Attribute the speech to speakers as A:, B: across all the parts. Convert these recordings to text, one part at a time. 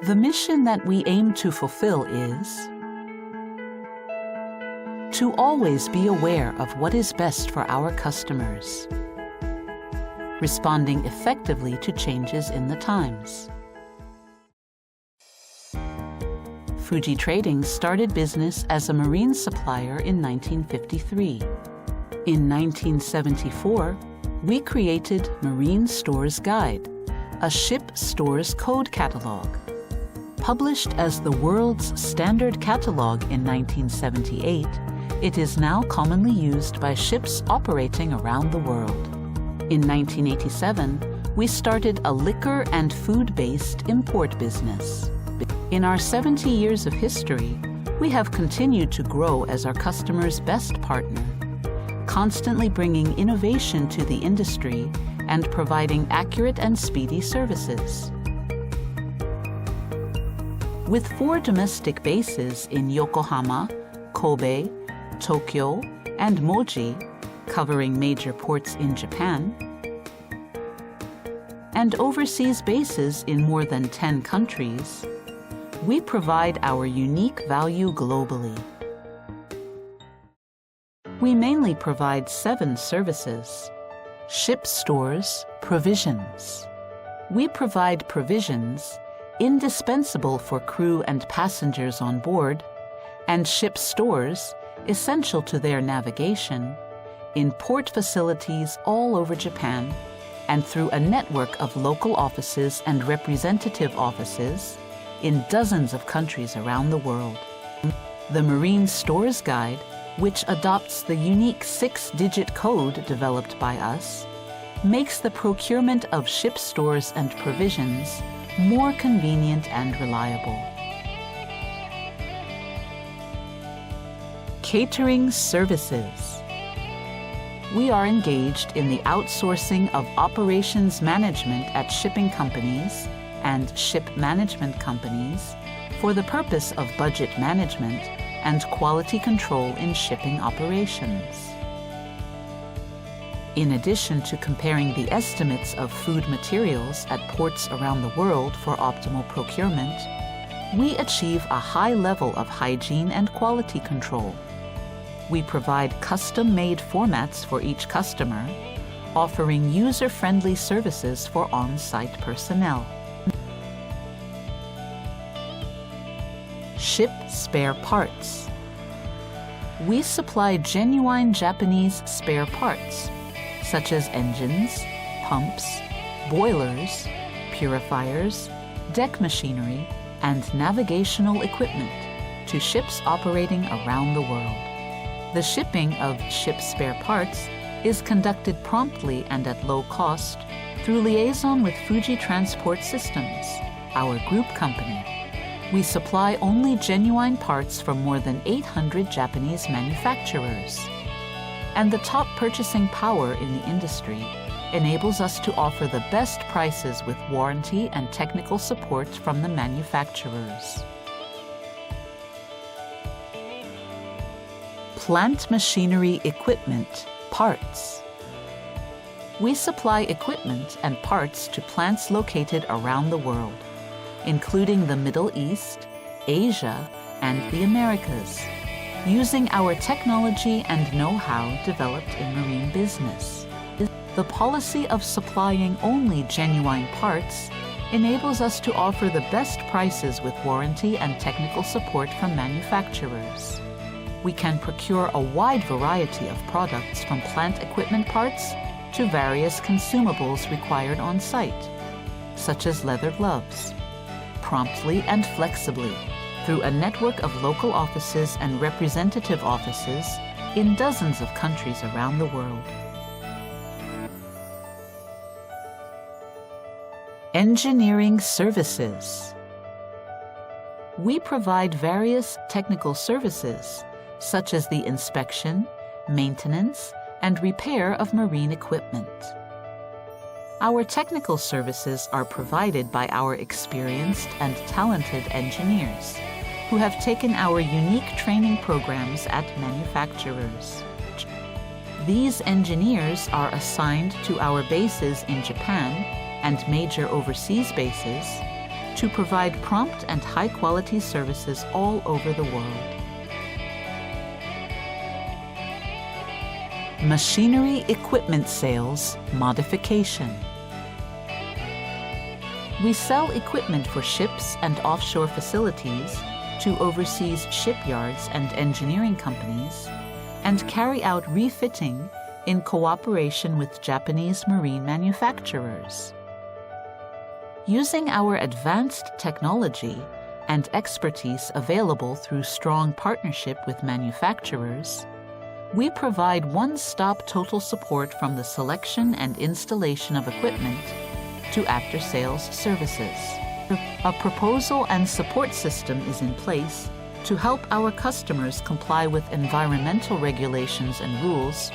A: The mission that we aim to fulfill is to always be aware of what is best for our customers, responding effectively to changes in the times. Fuji Trading started business as a marine supplier in 1953. In 1974, we created Marine Stores Guide, a ship stores code catalog. Published as the world's standard catalog in 1978, it is now commonly used by ships operating around the world. In 1987, we started a liquor and food-based import business. In our 70 years of history, we have continued to grow as our customers' best partner, constantly bringing innovation to the industry and providing accurate and speedy services. With 4 domestic bases in Yokohama, Kobe, Tokyo, and Moji, covering major ports in Japan, and overseas bases in more than 10 countries, we provide our unique value globally. We mainly provide 7 services. Ship stores, provisions. We provide provisions indispensable for crew and passengers on board, and ship stores essential to their navigation in port facilities all over Japan and through a network of local offices and representative offices in dozens of countries around the world. The Marine Stores Guide, which adopts the unique 6-digit code developed by us, makes the procurement of ship stores and provisions more convenient and reliable. Catering services. We are engaged in the outsourcing of operations management at shipping companies and ship management companies for the purpose of budget management and quality control in shipping operations. In addition to comparing the estimates of food materials at ports around the world for optimal procurement, we achieve a high level of hygiene and quality control. We provide custom-made formats for each customer, offering user-friendly services for on-site personnel. Ship spare parts. We supply genuine Japanese spare parts, such as engines, pumps, boilers, purifiers, deck machinery, and navigational equipment to ships operating around the world. The shipping of ship spare parts is conducted promptly and at low cost through liaison with Fuji Transport Systems, our group company. We supply only genuine parts from more than 800 Japanese manufacturers. And the top purchasing power in the industry enables us to offer the best prices with warranty and technical support from the manufacturers. Plant machinery equipment, parts. We supply equipment and parts to plants located around the world, including the Middle East, Asia, and the Americas, using our technology and know-how developed in marine business. The policy of supplying only genuine parts enables us to offer the best prices with warranty and technical support from manufacturers. We can procure a wide variety of products from plant equipment parts to various consumables required on site, such as leather gloves, promptly and flexibly, through a network of local offices and representative offices in dozens of countries around the world. Engineering services. We provide various technical services, such as the inspection, maintenance, and repair of marine equipment. Our technical services are provided by our experienced and talented engineers, who have taken our unique training programs at manufacturers. These engineers are assigned to our bases in Japan and major overseas bases to provide prompt and high-quality services all over the world. Machinery equipment sales modification. We sell equipment for ships and offshore facilities, to overseas shipyards and engineering companies, and carry out refitting in cooperation with Japanese marine manufacturers. Using our advanced technology and expertise available through strong partnership with manufacturers, we provide one-stop total support from the selection and installation of equipment to after-sales services. A proposal and support system is in place to help our customers comply with environmental regulations and rules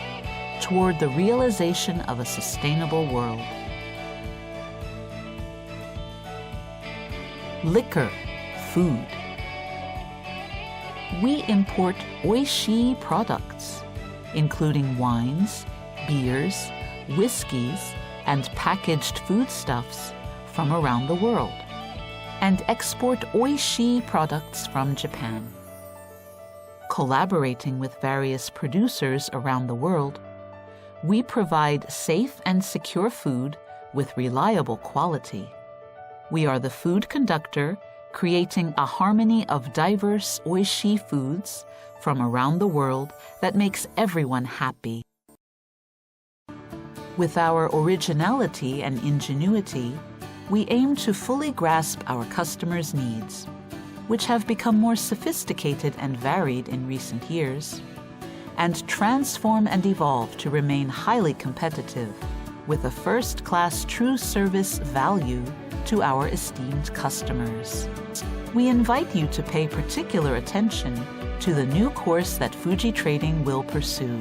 A: toward the realization of a sustainable world. Liquor, food. We import oishii products, including wines, beers, whiskeys, and packaged foodstuffs from around the world, and export oishii products from Japan. Collaborating with various producers around the world, we provide safe and secure food with reliable quality. We are the food conductor, creating a harmony of diverse oishii foods from around the world that makes everyone happy. With our originality and ingenuity, we aim to fully grasp our customers' needs, which have become more sophisticated and varied in recent years, and transform and evolve to remain highly competitive with a first-class true service value to our esteemed customers. We invite you to pay particular attention to the new course that Fuji Trading will pursue.